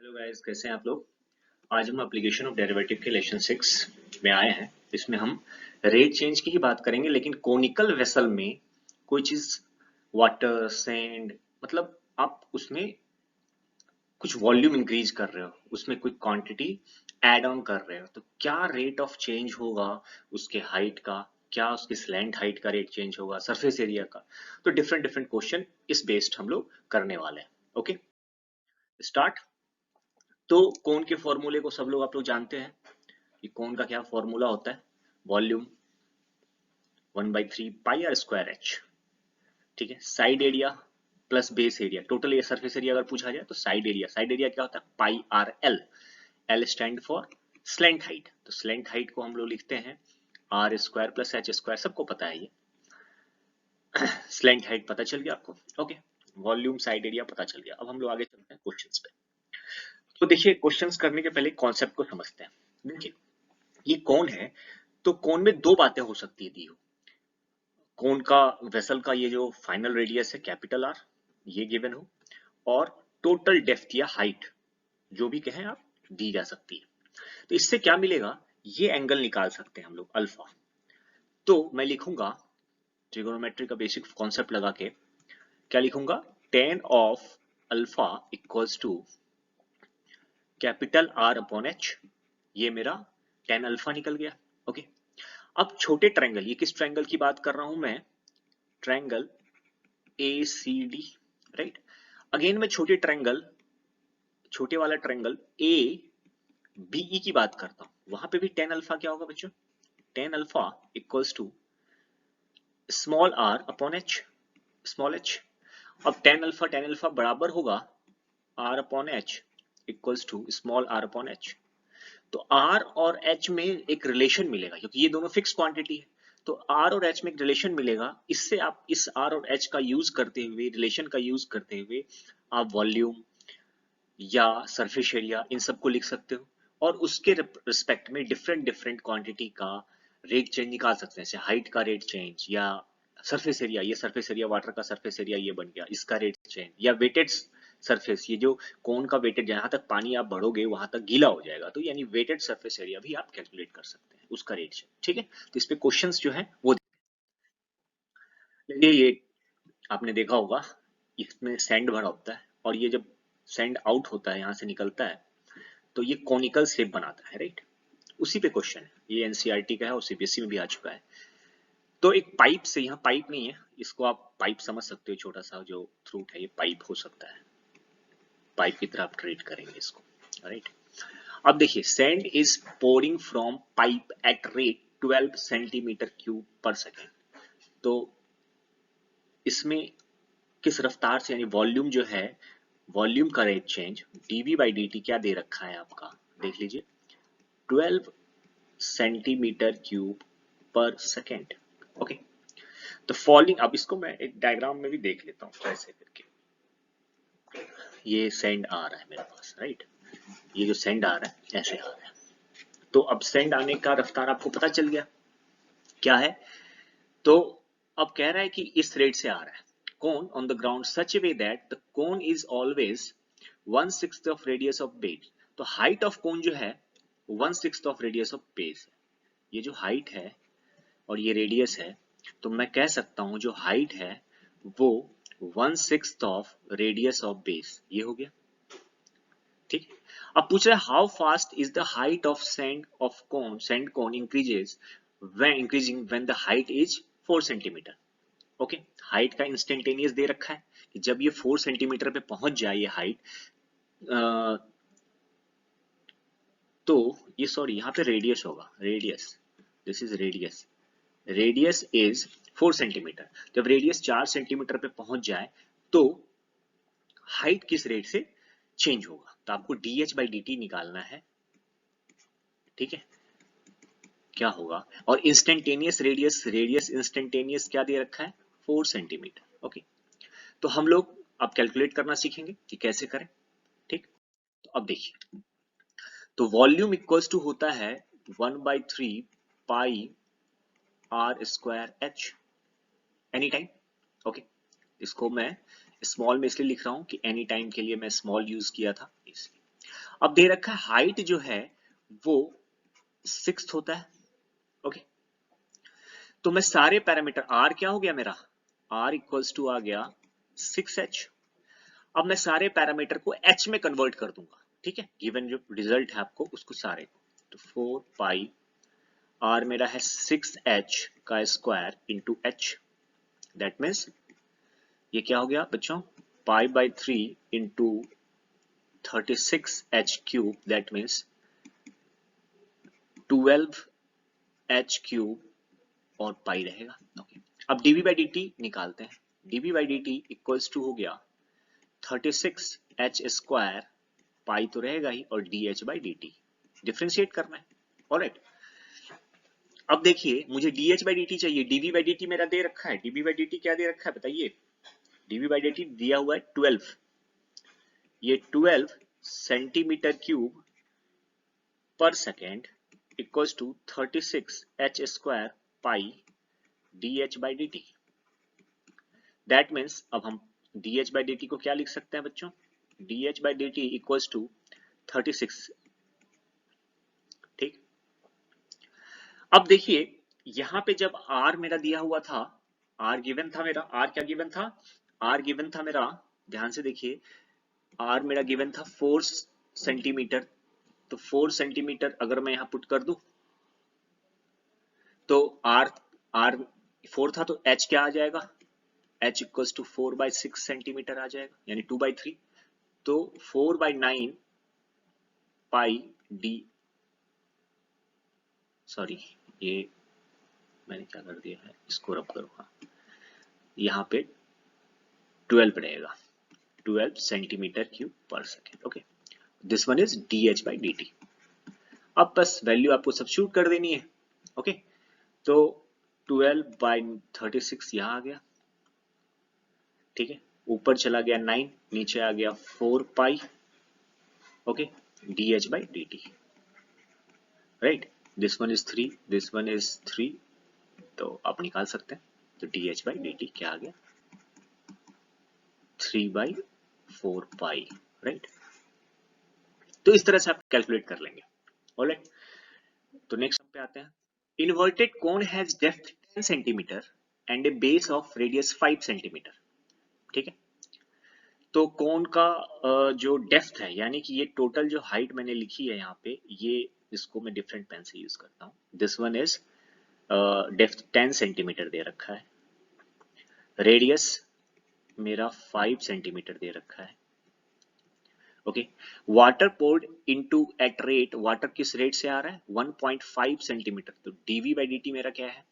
Hello guys, कैसे हैं आप लोग। आज हम एप्लीकेशन ऑफ डेरिवेटिव के लेसन 6 में आए हैं। इसमें हम रेट चेंज की ही बात करेंगे, लेकिन कोनिकल वेसल में कोई चीज वाटर सैंड, मतलब आप उसमें कुछ वॉल्यूम इंक्रीज कर रहे हो, उसमें कोई क्वांटिटी ऐड ऑन कर रहे हो, तो क्या रेट ऑफ चेंज होगा उसके हाइट का, क्या उसके स्लैंट हाइट का रेट चेंज होगा, सरफेस एरिया का। तो डिफरेंट डिफरेंट क्वेश्चन इस बेस्ड हम लोग करने वाले हैं। Okay, start. तो कोन के फॉर्मूले को सब लोग आप लोग जानते हैं कि कोन का क्या फॉर्मूला होता है। Volume 1/3 pi r square h. ठीक है, side area plus base area, total area surface area अगर पूछा जाए तो साइड एरिया क्या होता है, pi r l. L stand for slant height, तो स्लेंट हाइट को हम लोग लिखते हैं r square plus h square, सबको पता है ये। स्लेंट हाइट पता चल गया आपको। ओके, वॉल्यूम साइड एरिया पता चल गया। अब हम लोग आगे चलते हैं क्वेश्चंस पे। तो देखिए, क्वेश्चंस करने के पहले कॉन्सेप्ट को समझते हैं। देखिए, ये कौन है, तो कोन में दो बातें हो सकती है दी हो। कोन का वेसल का ये जो फाइनल रेडियस है कैपिटल आर, ये गिवन हो, और टोटल डेप्थ या हाइट जो भी कहें आप दी जा सकती है। तो इससे क्या मिलेगा, ये एंगल निकाल सकते हैं हम लोग अल्फा। तो मैं लिखूंगा ट्रिगोनोमेट्री का बेसिक कॉन्सेप्ट लगा के, क्या लिखूंगा, tan of alpha equals to capital R upon h. ये मेरा tan अल्फा निकल गया। ओके, अब छोटे ट्रायंगल, ये किस ट्रायंगल की बात कर रहा हूं मैं, ट्रायंगल ACD, राइट। अगेन मैं छोटे वाला ट्रायंगल ABE की बात करता हूं, वहां पे भी tan अल्फा क्या होगा बच्चों, tan alpha equals to small r upon h, small h। अब tan अल्फा बराबर होगा r upon h equals to small r upon h. तो R और H में एक रिलेशन मिलेगा, क्योंकि ये दोनों फिक्स क्वांटिटी है। तो R और H में एक रिलेशन मिलेगा, इससे आप इस R और H का यूज करते हुए, रिलेशन का यूज करते हुए, आप वॉल्यूम या सरफेस एरिया इन सबको लिख सकते हो, और उसके रिस्पेक्ट में डिफरेंट डिफरेंट क्वांटिटी का रेट चेंज निकाल सकते हैं। जैसे हाइट का रेट चेंज, या सरफेस एरिया, ये सरफेस एरिया वाटर का सरफेस एरिया ये बन गया, इसका रेट चेंज, या वेटेड सरफेस, ये जो कोन का वेटेड, जहां तक पानी आप बढ़ोगे वहां तक गीला हो जाएगा, तो यानी वेटेड सरफेस एरिया भी आप कैलकुलेट कर सकते हैं, उसका रेट चेंज। ठीक है, तो इस पे क्वेश्चंस जो है वो ये आपने देखा होगा, इसमें सैंड भरा होता है, और ये जब सैंड आउट होता है, यहाँ से निकलता है, तो ये कॉनिकल शेप बनाता है, राइट। उसी पे क्वेश्चन है, ये एनसीईआरटी का है और सीबीएसई में भी आ चुका है। तो एक पाइप से, यहाँ पाइप नहीं है, इसको आप पाइप समझ सकते हो, छोटा सा जो थ्रूट है ये पाइप हो सकता है, पाइप की तरह आप ट्रीट करेंगे इसको, राइट। अब देखिए, sand is pouring from pipe at rate 12 centimetre cube पर सेकेंड। तो इसमें किस रफ्तार से, यानी वॉल्यूम जो है, वॉल्यूम का rate change dv by dt क्या दे रखा है आपका, देख लीजिए, 12 सेंटीमीटर क्यूब पर सेकेंड। ओके, तो फॉलिंग, अब इसको मैं एक डायग्राम में भी देख लेता हूँ कैसे करके। ये सेंड आ रहा है मेरे पास, राइट, ये जो सेंड आ रहा है ऐसे आ रहा है। तो अब सेंड आने का रफ्तार आपको पता चल गया क्या है। तो अब कह रहा है कि इस रेट से आ रहा है, cone on the ground such a way that the cone is always 1/6 of radius of base. तो हाइट ऑफ कोन जो है 1/6 ऑफ रेडियस ऑफ बेस है। ये जो हाइट है और ये रेडियस है, तो मैं कह सकता हूं जो हाइट है वो 1/6 ऑफ रेडियस ऑफ बेस, ये हो गया। ठीक, अब पूछ रहा है how fast is the height of sand cone increases when the height is 4 centimetre. Okay, height का इंस्टेंटेनियस दे रखा है कि जब ये 4 सेंटीमीटर पे पहुंच जाए ये हाइट, तो ये, सॉरी, यहाँ पे रेडियस होगा, radius, this is radius, radius is 4 centimetre. जब रेडियस 4 सेंटीमीटर पे पहुंच जाए तो हाइट किस रेट से चेंज होगा, तो आपको dh बाई dt निकालना है। ठीक है, क्या होगा, और इंस्टेंटेनियस रेडियस इंस्टेंटेनियस क्या दे रखा है, 4 सेंटीमीटर। ओके, तो हम लोग अब कैलकुलेट करना सीखेंगे कि कैसे करें। ठीक, तो अब देखिए, तो वॉल्यूम इक्वल्स टू होता है 1/3 pi r square h any time. Okay, इसको मैं स्मॉल में इसलिए लिख रहा हूं कि एनी टाइम के लिए मैं स्मॉल यूज किया था इसलिए। अब दे रखा है हाइट जो है वो 6 होता है। ओके, तो मैं सारे पैरामीटर आर क्या हो गया मेरा, आर इक्वल्स टू आ गया 6h। अब मैं सारे पैरामीटर को एच में कन्वर्ट कर दूंगा, ठीक है, गिवन जो रिजल्ट है आपको उसको सारे को, तो 4 पाई आर मेरा है 6h का square into H, that means ये क्या हो गया बच्चों, pi by 3 into 36h cube, that means 12h cube और पाई रहेगा। ओके, अब dv बाई dt निकालते हैं। dv by dt equals to हो गया 36h स्क्वायर, पाई तो रहेगा ही, और dh बाई dt डिफ्रेंशिएट करना है। ऑलराइट, अब देखिए मुझे dh बाई dt चाहिए, dv बाई dt मेरा दे रखा है, dv बाई dt क्या दे रखा है बताइए, dv बाई dt दिया हुआ है 12, ये 12 सेंटीमीटर क्यूब पर second equals to 36h square pi dh by dt, that means अब हम dh बाई dt को क्या लिख सकते हैं बच्चों, dh by dt equals to 36। ठीक, अब देखिए यहां पे जब r मेरा दिया हुआ था, r गिवन था मेरा, r क्या गिवन था, r गिवन था मेरा, ध्यान से देखिए, r मेरा गिवन था 4 सेंटीमीटर, तो 4 सेंटीमीटर अगर मैं यहां पुट कर दूं तो r 4 था, तो h क्या आ जाएगा, h इक्वल्स टू 4/6 सेंटीमीटर आ जाएगा, यानी 2/3, तो 4/9 पाई डी, सॉरी ये मैंने क्या कर दिया है, इसको रब करूंगा, यहाँ पे 12 रहेगा, 12 सेंटीमीटर क्यूब पर second. Okay, this one is dh by dt। अब बस वैल्यू आपको सब्स्टिट्यूट कर देनी है। ओके, तो 12/36 यहाँ आ गया, ठीक है, ऊपर चला गया 9, नीचे आ गया 4 pi, okay, dh by dt, right, this one is 3, this one is 3, तो आप निकाल सकते हैं, तो dh बाई dt क्या आ गया, 3/4 पाई, राइट। तो इस तरह से आप कैलकुलेट कर लेंगे। ऑलराइट, तो नेक्स्ट पे आते हैं। Inverted cone has depth 10 centimetre and A base of radius 5 centimetre. ठीक है, तो कोन का जो डेप्थ है, यानी कि ये टोटल जो हाइट मैंने लिखी है यहाँ पे, ये इसको मैं डिफरेंट पेन से यूज करता हूँ। This one is depth 10 centimetre दे रखा है, रेडियस मेरा 5 सेंटीमीटर दे रखा है। Okay, water poured into at rate, water किस रेट से आ रहा है, 1.5 सेंटीमीटर, तो dv बाई dt मेरा क्या है,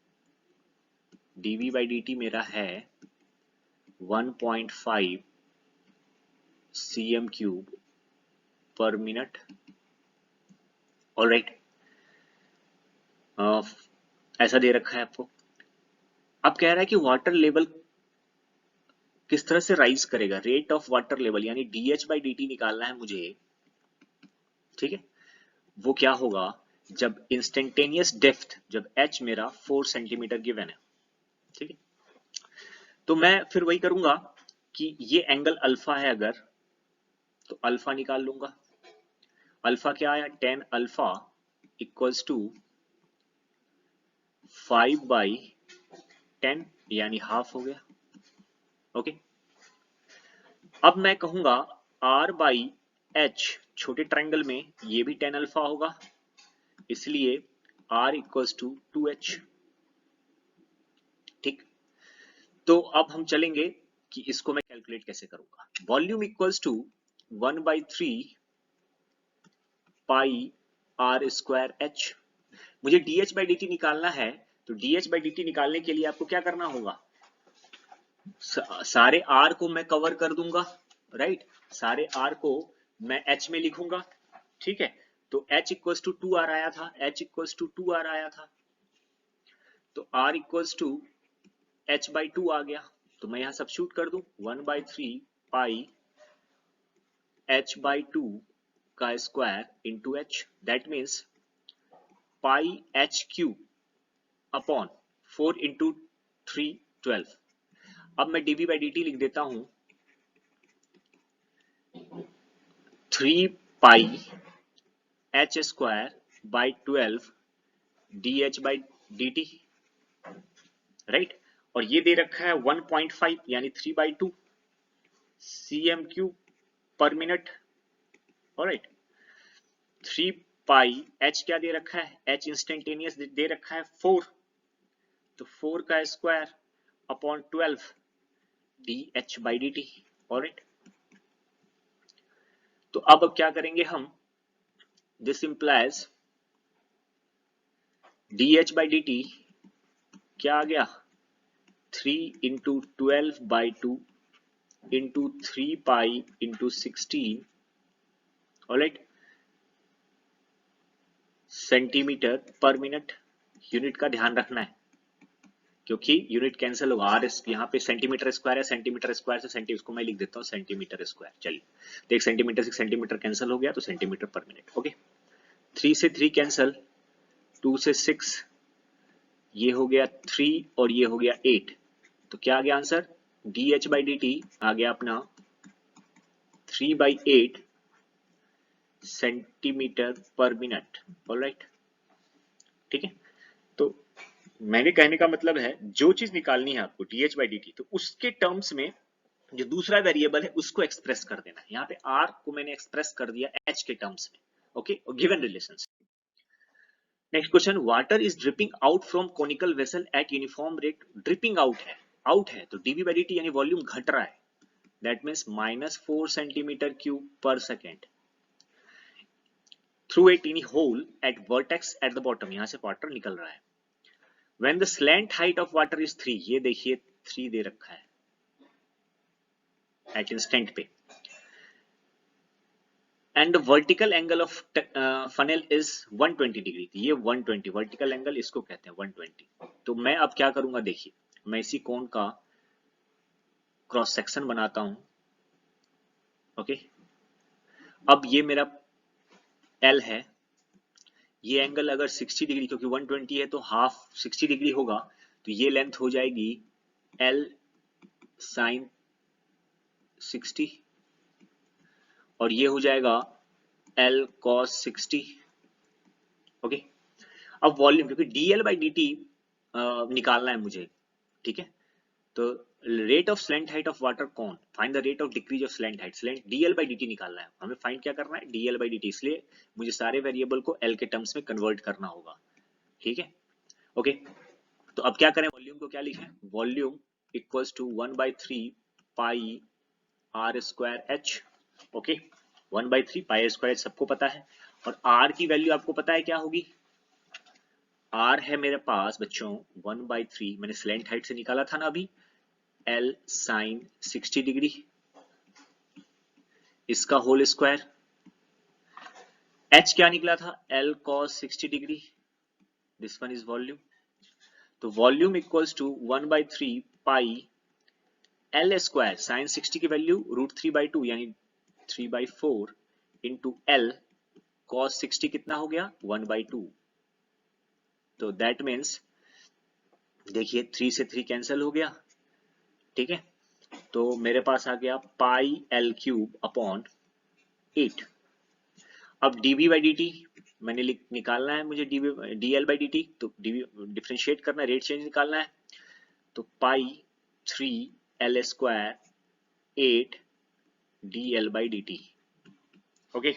dv बाई dt मेरा है 1.5 cm क्यूब पर मिनट। ऑलराइट, ऐसा दे रखा है आपको। अब कह रहा है कि वाटर लेवल किस तरह से राइज करेगा, रेट ऑफ वाटर लेवल, यानी dh बाई dt निकालना है मुझे। ठीक है, वो क्या होगा जब इंस्टेंटेनियस डेप्थ, जब h मेरा 4 सेंटीमीटर गिवन है। ठीक है, तो मैं फिर वही करूंगा कि ये एंगल अल्फा है अगर, तो अल्फा निकाल लूंगा। अल्फा क्या आया, 10 अल्फा इक्वल्स टू 5/10, यानी हाफ हो गया। ओके, अब मैं कहूंगा r बाई एच, छोटे ट्रायंगल में ये भी 10 अल्फा होगा, इसलिए r इक्वल्स टू 2h। ठीक, तो अब हम चलेंगे कि इसको मैं कैलकुलेट कैसे करूंगा। Volume equals to 1/3 pi r square h। मुझे dh बाई dt निकालना है, तो dh बाई dt निकालने के लिए आपको क्या करना होगा, सारे r को मैं कवर कर दूंगा, राइट, सारे r को मैं h में लिखूंगा। ठीक है, तो h इक्वल्स टू 2r आया था, h इक्वल्स टू 2r आया था, तो r equals to h by 2 आ गया, तो मैं यहां सब्स्टिट्यूट कर दूं, 1/3 पाई h बाई 2 का square into h, that means pi h cube upon 4 into 3 12। अब मैं dv बाई dt लिख देता हूं, 3 pi h square by 12 d h by d t, right. और ये दे रखा है 1.5 यानी 3/2 cm³ पर मिनट, ऑलराइट। 3 पाई एच क्या दे रखा है, एच इंस्टेंटेनियस दे रखा है 4, तो 4 का square upon 12 d h by d T, alright. तो अब क्या करेंगे हम, this implies D h by d t क्या आ गया, 3 into 12/2 into 3 pi into 16, alright, centimetre पर मिनट। यूनिट का ध्यान रखना है क्योंकि यूनिट कैंसिल होगा, आर यहाँ पे सेंटीमीटर स्क्वायर है, सेंटीमीटर स्क्वायर से सेंटी, उसको मैं लिख देता हूँ सेंटीमीटर स्क्वायर। चलिए, तो एक सेंटीमीटर से सेंटीमीटर कैंसिल हो गया, तो सेंटीमीटर पर मिनट, ओके। 3 से 3 कैंसिल, 2 से 6, ये हो गया 3 और ये हो गया 8, तो क्या आ गया answer, d h by d t आ गया अपना 3/8 सेंटीमीटर पर मिनट, ऑलराइट, ठीक है। तो मैंने कहने का मतलब है, जो चीज निकालनी है आपको D h by d t, तो उसके टर्म्स में जो दूसरा वेरिएबल है उसको एक्सप्रेस कर देना है। यहाँ पे आर को मैंने एक्सप्रेस कर दिया एच के टर्म्स में, ओके, और given relations. Next question, water is dripping out from conical vessel at uniform rate. Dripping out है तो डीवी बाई डी टी यानी वॉल्यूम घट रहा है, दैट मीन्स -4 सेंटीमीटर क्यूब पर second through a tiny hole at vertex at the bottom, यहां से water निकल रहा है। When the slant height of water is 3, ये देखिए 3 दे रखा है एट इंस्टेंट पे, and the vertical angle of funnel is 120 degree, ये 120 वर्टिकल एंगल इसको कहते हैं 120। तो मैं अब क्या करूंगा, देखिए मैं इसी कोण का क्रॉस सेक्शन बनाता हूं, ओके। अब ये मेरा एल है, ये एंगल अगर 60 डिग्री, क्योंकि 120 है तो हाफ 60 डिग्री होगा, तो ये लेंथ हो जाएगी L साइन 60 और ये हो जाएगा L cos 60, ओके। अब वॉल्यूम, क्योंकि dl बाई dt निकालना है मुझे, ठीक है, तो rate of slant height of water कौन, find the rate of decrease of slant height, slant dl by dt निकालना है हमें, फाइंड क्या करना है, dl बाई dt, इसलिए मुझे सारे वेरिएबल को L के टर्म्स में कन्वर्ट करना होगा, ठीक है, ओके। तो अब क्या करें, वॉल्यूम को क्या लिखें, volume equals to 1/3 pi r square h, okay, 1/3 pi r square h सबको पता है, और आर की वैल्यू आपको पता है क्या होगी, आर है मेरे पास बच्चों 1/3, मैंने स्लैंट हाइट से निकाला था ना अभी, एल साइन 60 डिग्री, इसका होल स्क्वायर, एच क्या निकला था, l cos 60 degree, this one is volume. तो volume equals to 1/3 pi l square, sine 60 की वैल्यू √3/2 यानी 3/4 इंटू एल कॉस 60 कितना हो गया 1/2, तो दैट मीन्स देखिए 3 से 3 कैंसिल हो गया, ठीक है, तो मेरे पास आ गया पाई एल क्यूब अपॉन 8। अब डीवी बाई डी टी मैंने निकालना है मुझे, d l by d t, तो डीवी डिफ्रेंशिएट करना है, रेट चेंज निकालना है, तो pi 3 l square 8 d l by d t, okay.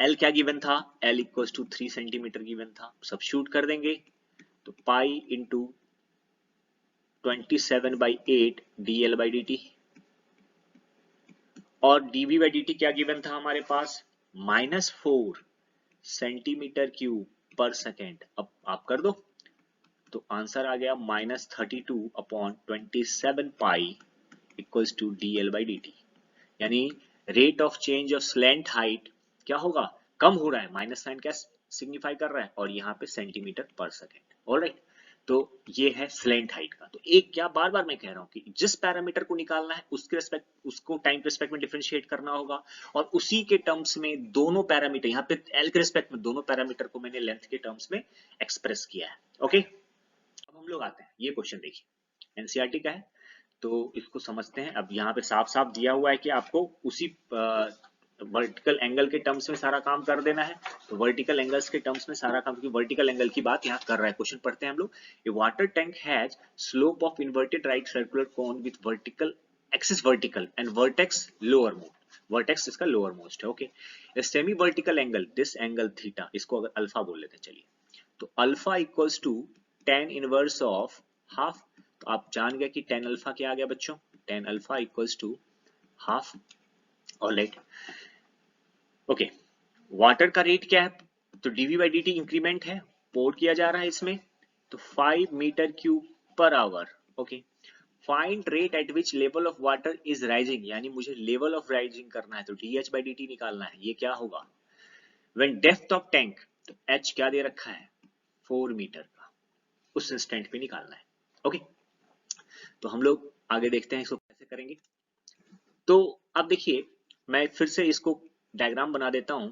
L क्या गिवन था, l equals to 3 centimetre given था, सब्स्टिट्यूट कर देंगे, तो pi into 27/8 d l by d t, और डीवी बाई डी टी क्या गिवन था हमारे पास, -4 सेंटीमीटर क्यूब पर सेकेंड। अब आप कर दो, तो आंसर आ गया -32/27 pi equals to d l by d t, यानी rate of change of slant height क्या होगा, कम हो रहा है, माइनस साइन क्या सिग्निफाई कर रहा है, और यहाँ पे सेंटीमीटर पर सेकेंड, ऑलराइट। तो ये है स्लैंट हाइट का। तो एक क्या बार बार मैं कह रहा हूँ कि जिस पैरामीटर को निकालना है उसके रिस्पेक्ट, उसको टाइम के रिस्पेक्ट में डिफरेंशिएट करना होगा, और उसी के टर्म्स में दोनों पैरामीटर, यहाँ पे एल के रिस्पेक्ट में दोनों पैरामीटर को मैंने लेंथ के टर्म्स में एक्सप्रेस किया है, ओके। अब हम लोग आते हैं, ये क्वेश्चन देखिए एनसीईआरटी का है, तो इसको समझते हैं। अब यहाँ पे साफ साफ दिया हुआ है कि आपको उसी वर्टिकल एंगल के टर्म्स में सारा काम कर देना है, तो वर्टिकल एंगल्स के टर्म्स में सारा काम, क्योंकि वर्टिकल एंगल की बात यहाँ कर रहा है। क्वेश्चन पढ़ते हैं हम लोग। A water tank has slope of inverted right circular cone with vertical axis vertical and vertex lower most, vertex इसका लोअर मोस्ट है। Okay, semi vertical angle, this angle theta, इसको अगर अल्फा बोल लेते हैं, चलिए, तो alpha equals to tan inverse of half, तो आप जान गए कि tan अल्फा क्या आ गया बच्चों, tan alpha equals to half. Alright, okay, water का रेट क्या है, तो डीवी बाई डी इंक्रीमेंट है, पोर किया जा रहा है इसमें, तो 5 metre cube per hour. Okay, find rate at which level of water is rising, यानी मुझे लेवल ऑफ राइजिंग करना है, तो डीएच बाई डी निकालना है। ये क्या होगा, व्हेन डेप्थ ऑफ टैंक, तो एच क्या दे रखा है 4 मीटर का, उस इंस्टेंट पे निकालना है। ओके, तो हम लोग आगे देखते हैं इसको कैसे करेंगे। तो अब देखिए, मैं फिर से इसको डायग्राम बना देता हूं,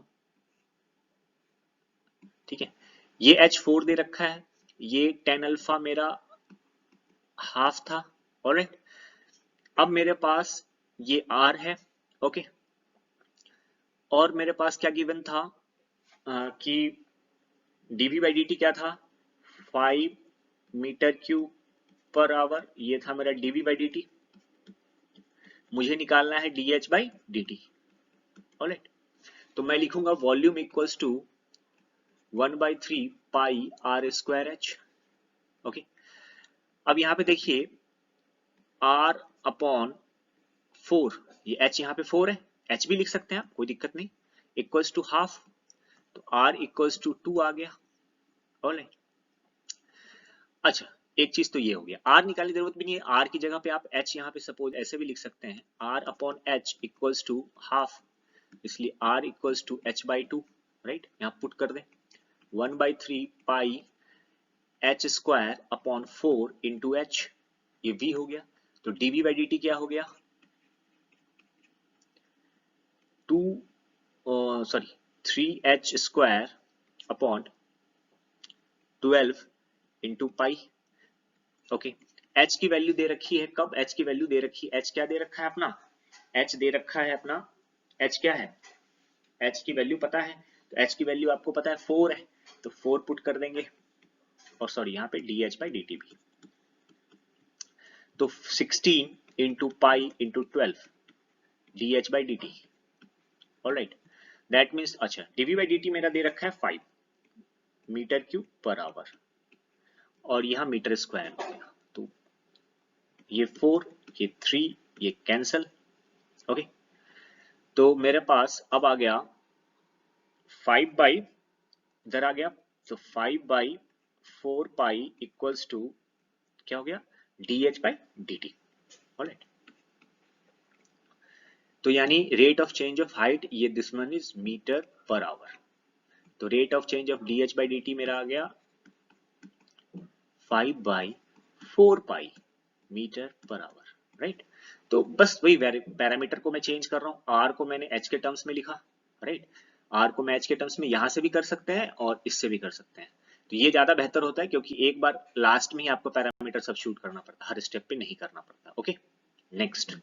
ठीक है। ये H4 दे रखा है, ये tan अल्फा मेरा हाफ था। ऑलराइट, अब मेरे पास ये R है। ओके, और मेरे पास क्या गिवन था कि dv बाई dt क्या था, 5 मीटर क्यूब पर आवर, ये था मेरा dv बाई dt। मुझे निकालना है dh बाई dt। ऑलराइट, तो मैं लिखूंगा volume equals to 1/3 pi r square h. Okay, अब यहां पे देखिए r अपॉन 4, ये h यहाँ पे 4 है, h भी लिख सकते हैं आप, कोई दिक्कत नहीं, इक्वल्स टू हाफ, तो r इक्वल्स टू 2 आ गया। ऑलराइट, अच्छा, एक चीज तो ये हो गया, r निकालने की जरूरत भी नहीं है, r की जगह पे आप h यहाँ पे सपोज ऐसे भी लिख सकते हैं, r upon h equals to half, इसलिए r equals to h by 2। Right, यहाँ पुट कर दें 1/3 pi h square upon 4 into h, ये v हो गया, तो dv बाई dt क्या हो गया 3h square upon 12 into pi. Okay, h की वैल्यू दे रखी है, कब h की वैल्यू दे रखी है, h क्या दे रखा है अपना, h दे रखा है अपना, h क्या है, h की वैल्यू पता है, तो h की वैल्यू आपको पता है 4 है, तो 4 पुट कर देंगे, और सॉरी यहाँ पे dh बाई dt भी, तो 16 into pi into 12 dh by dt। Alright, that means, अच्छा, dv बाई dt मेरा दे रखा है 5 मीटर क्यूब पर आवर, और यहाँ मीटर स्क्वायर हो गया, तो ये 4, ये 3, ये कैंसल। ओके, तो मेरे पास अब आ गया 5 बाई, इधर आ गया, तो 5 बाई 4 पाई इक्वल्स टू क्या हो गया dh बाई dt। ऑलराइट, तो यानी rate of change of height, ये this one is metre per hour, तो rate of change of dh by dt मेरा आ गया 5 by 4 pi metre per hour. Right, तो बस वही पैरामीटर को मैं चेंज कर रहा हूँ, r को मैंने h के टर्म्स में लिखा। राइट, r को मैं h के टर्म्स में यहां से भी कर सकते हैं और इससे भी कर सकते हैं, तो ये ज्यादा बेहतर होता है, क्योंकि एक बार लास्ट में ही आपको पैरामीटर सबस्टिट्यूट करना पड़ता है, हर स्टेप पे नहीं करना पड़ता। ओके, नेक्स्ट,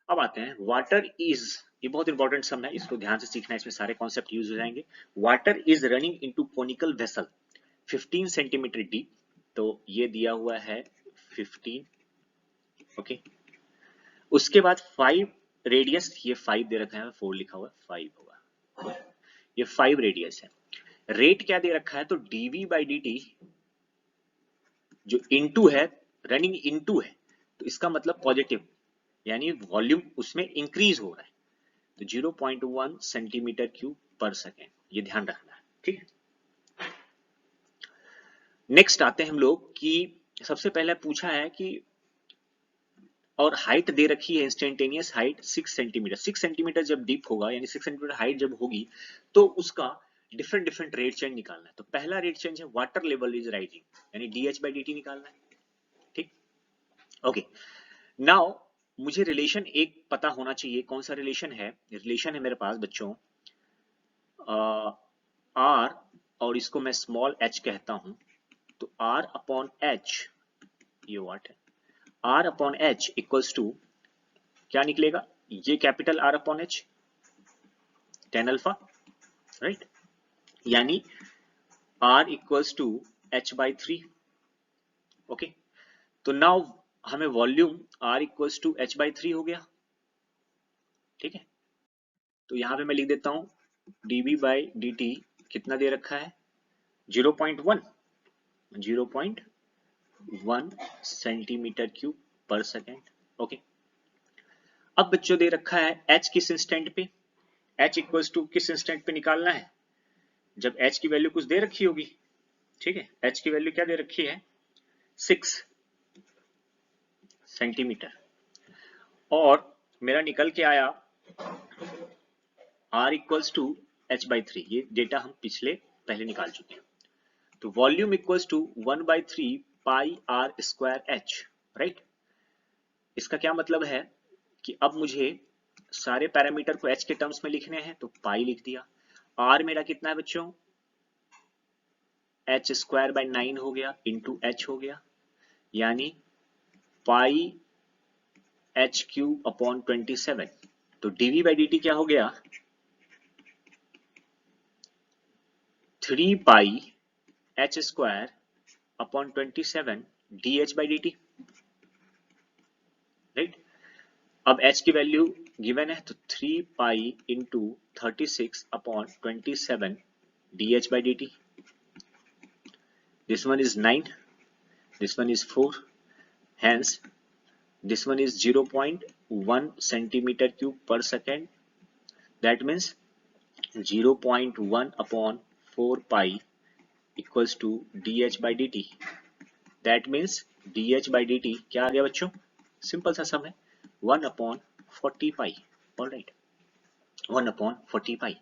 अब आते हैं वाटर इज, ये बहुत इंपॉर्टेंट सम है, इसको ध्यान से सीखना है, इसमें सारे कॉन्सेप्ट यूज हो जाएंगे। Water is running into conical vessel 15 centimetre deep, तो ये दिया हुआ है 15। ओके, उसके बाद 5 रेडियस, ये 5 दे रखा है, 4 लिखा हुआ है, 5 होगा, ये 5 रेडियस है। रेट क्या दे रखा है, तो dv बाई dt जो इनटू है, रनिंग इनटू है, तो इसका मतलब पॉजिटिव, यानी वॉल्यूम उसमें इंक्रीज हो रहा है, तो 0.1 सेंटीमीटर क्यूब पर सेकेंड, ये ध्यान रखना है। ठीक है, नेक्स्ट आते हैं हम लोग कि सबसे पहले पूछा है कि, और हाइट दे रखी है, इंस्टेंटेनियस हाइट 6 सेंटीमीटर, 6 सेंटीमीटर जब डीप होगा, यानी 6 सेंटीमीटर हाइट जब होगी, तो उसका डिफरेंट डिफरेंट रेट चेंज निकालना है। तो पहला रेट चेंज है वाटर लेवल इज राइजिंग, यानी dh बाई dt निकालना है। ठीक, ओके, नाउ मुझे रिलेशन एक पता होना चाहिए, कौन सा रिलेशन है, रिलेशन है मेरे पास बच्चों r, और इसको मैं स्मॉल h कहता हूं, तो r अपॉन h, ये व्हाट है, r upon h equals to क्या निकलेगा, ये capital R upon h, tan alpha, right, यानी r equals to h by three. Okay, तो नाउ हमें volume r equals to h by three हो गया। ठीक है, तो यहां पे मैं लिख देता हूं dB बाई dt कितना दे रखा है, 0.1 सेंटीमीटर क्यूब पर सेकेंड। ओके, अब बच्चों दे रखा है h किस इंस्टेंट पे, h इक्वल्स टू किस इंस्टेंट पे निकालना है, जब h की वैल्यू कुछ दे रखी होगी। ठीक है, h की वैल्यू क्या दे रखी है, 6 सेंटीमीटर, और मेरा निकल के आया r equals to h by three. ये डेटा हम पहले निकाल चुके हैं। तो volume equals to 1/3 pi r square h, right. इसका क्या मतलब है कि अब मुझे सारे पैरामीटर को h के टर्म्स में लिखने हैं, तो पाई लिख दिया। r मेरा कितना है बच्चों, एच स्क्वायर बाई 9 हो गया इंटू एच हो गया, यानी पाई एच क्यूब अपॉन 27। तो dv बाई dt क्या हो गया, 3 pi h square upon 27 dh by dt, right. अब h की वैल्यू गिवन है, तो 3 pi into 36 upon 27 dh by dt। This one is 9, this one is 4, hence this one is 0.1 centimeter cube per second. That means 0.1 upon 4 pi equals to dh by dt. That means dh by dt क्या आ गया बच्चों, simple सा सम है, 1 upon 40 pi. All right, 1 upon 40 pi.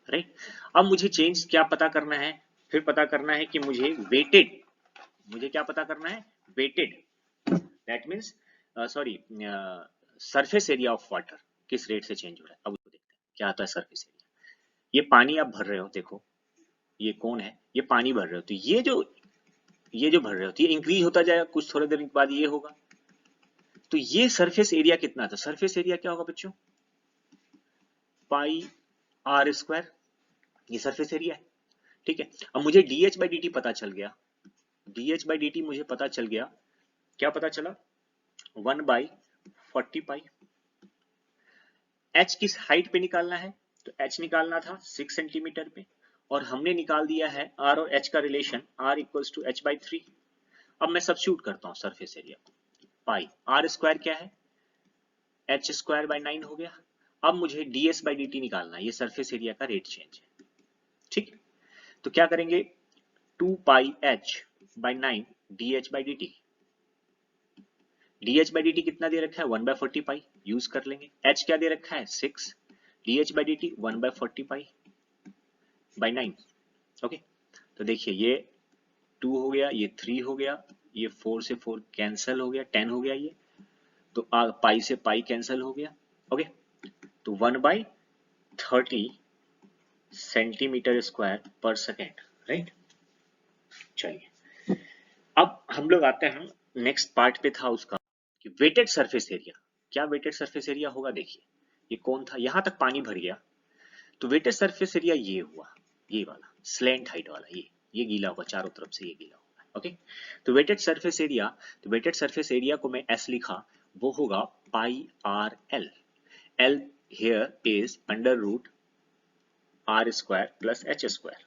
Right. अब मुझे change क्या पता करना है, फिर पता करना है कि मुझे वेटेड, मुझे क्या पता करना है, wetted, that means sorry surface area of water किस रेट से चेंज हो रहा है। अब उसको देखते हैं क्या आता है सरफेस एरिया। ये पानी आप भर रहे हो, देखो ये कौन है, ये पानी भर रहे हो, तो ये जो भर रहे हो तो ये इंक्रीज होता जाएगा, कुछ थोड़ी देर बाद ये होगा। तो ये सरफेस एरिया कितना था, सरफेस एरिया क्या होगा बच्चों, पाई आर स्क्वायर, ये सरफेस एरिया है। ठीक है, अब मुझे dh बाई dt पता चल गया, dh बाई dt मुझे पता चल गया, क्या पता चला, 1/40 पाई। h किस हाइट पे निकालना है, तो h निकालना था 6 सेंटीमीटर पे, और हमने निकाल दिया है r और h का relation, r equals to h by three. अब मैं सब्स्टिट्यूट करता हूँ सरफेस एरिया को, पाई आर स्क्वायर क्या है, एच स्क्वायर बाई 9 हो गया। अब मुझे ds बाई dt निकालना है, ये सरफेस एरिया का रेट चेंज है। ठीक, तो क्या करेंगे, 2 पाई h by 9 dh by dt, dh by dt कितना दे रखा है, 1/40 पाई, यूज कर लेंगे। h क्या दे रखा है, 6, dh by dt 1/40 pi by 9। Okay, तो देखिए ये 2 हो गया, ये 3 हो गया, ये 4 से 4 कैंसिल हो गया, 10 हो गया ये, तो पाई से पाई कैंसिल हो गया। ओके, तो 1/30 सेंटीमीटर स्क्वायर पर सेकेंड, राइट। चलिए अब हम लोग आते हैं नेक्स्ट पार्ट पे, था उसका कि वेटेड सरफेस एरिया। क्या वेटेड सरफेस एरिया होगा, देखिए ये कौन था, यहां तक पानी भर गया, तो वेटेड सरफेस एरिया ये हुआ, ये वाला स्लैंट हाइट वाला, ये गीला होगा, चारों तरफ से ये गीला होगा। ओके, तो वेटेड सरफेस एरिया, तो वेटेड सरफेस एरिया को मैं एस लिखा, वो होगा pi r l, l here is under root r square plus h square.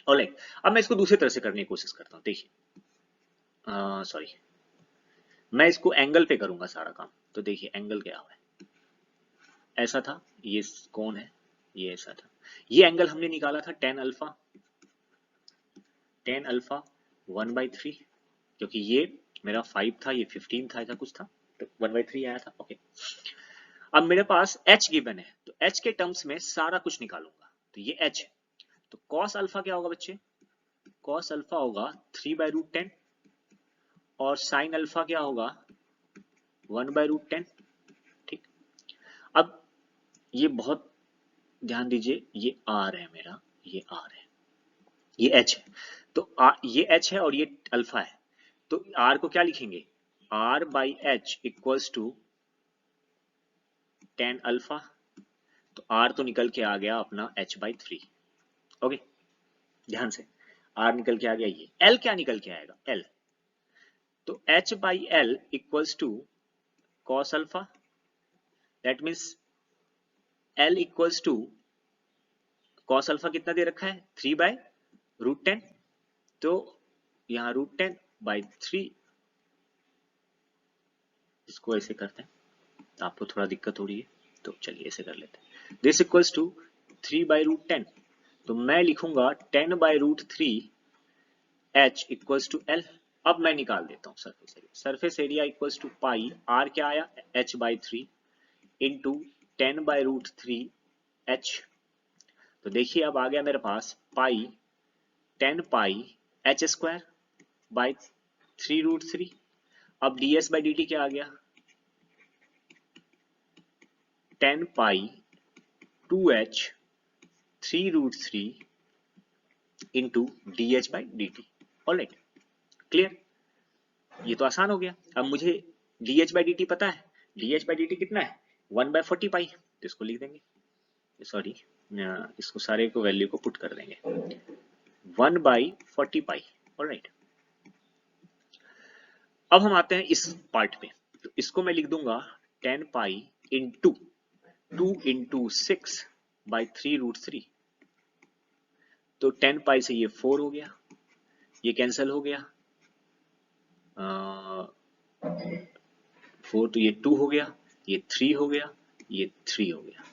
Alright, अब मैं इसको दूसरी तरह से करने की कोशिश करता हूँ, देखिए सॉरी, मैं इसको एंगल पे करूंगा सारा काम। तो देखिए एंगल क्या हुआ है, ऐसा था, ये कौन है, ये ऐसा था, ये एंगल हमने निकाला था tan अल्फा, tan अल्फा 1/3, क्योंकि ये मेरा 5 था, ये 15 था, ऐसा कुछ था, तो 1/3 आया था। ओके, अब मेरे पास h गिवन है, तो h के टर्म्स में सारा कुछ निकालूंगा, तो ये h, तो cos अल्फा क्या होगा बच्चे, cos अल्फा होगा 3/√10, और sin अल्फा क्या होगा 1/√10। ठीक, अब ये बहुत ध्यान दीजिए, ये r है मेरा, ये r है, ये h है, तो ये h है और ये अल्फा है, तो r को क्या लिखेंगे, r by h equals to tan alpha, तो आर तो निकल के आ गया अपना h/3। ओके, ध्यान से, आर निकल के आ गया, ये एल क्या निकल के आएगा, एल, तो h/l equals to cos alpha, that means l equals to cos alpha कितना दे रखा है, 3/√10, तो यहाँ √10/3, इसको ऐसे करते हैं, आपको थोड़ा दिक्कत हो रही है तो चलिए ऐसे कर लेते हैं, दिस इक्वल्स टू 3/√10, तो मैं लिखूंगा 10/√3 h इक्वल्स टू l। अब मैं निकाल देता हूँ surface area, surface area equals to pi, r क्या आया h/3 इंटू 10/√3 h, तो देखिए अब आ गया मेरे पास पाई 10 पाई h² बाई 3√3। अब ds/dt क्या आ गया, 10 पाई 2h 3√3 into dh/dt। Alright, clear, ये तो आसान हो गया। अब मुझे dh/dt पता है, dh/dt कितना है 1/40 पाई, तो इसको लिख देंगे, सॉरी इसको सारे को वैल्यू को पुट कर देंगे 1/40 पाई। ऑलराइट, अब हम आते हैं इस पार्ट पे, तो इसको मैं लिख दूंगा 10 पाई इंटू 2 इंटू 6/3√3, तो 10 पाई से ये 4 हो गया, ये कैंसिल हो गया, 4 तो ये 2 हो गया, ये 3 हो गया, ये 3 हो गया,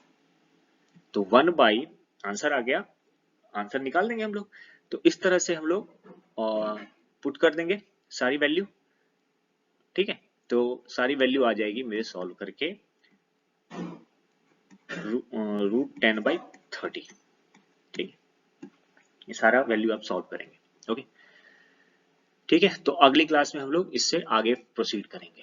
तो 1 बाई, आंसर आ गया, आंसर निकाल देंगे हम लोग। तो इस तरह से हम लोग पुट कर देंगे सारी वैल्यू, ठीक है, तो सारी वैल्यू आ जाएगी मेरे सॉल्व करके √10/30, ठीक है, ये सारा वैल्यू आप सॉल्व करेंगे। ओके, ठीक है, तो अगली क्लास में हम लोग इससे आगे प्रोसीड करेंगे।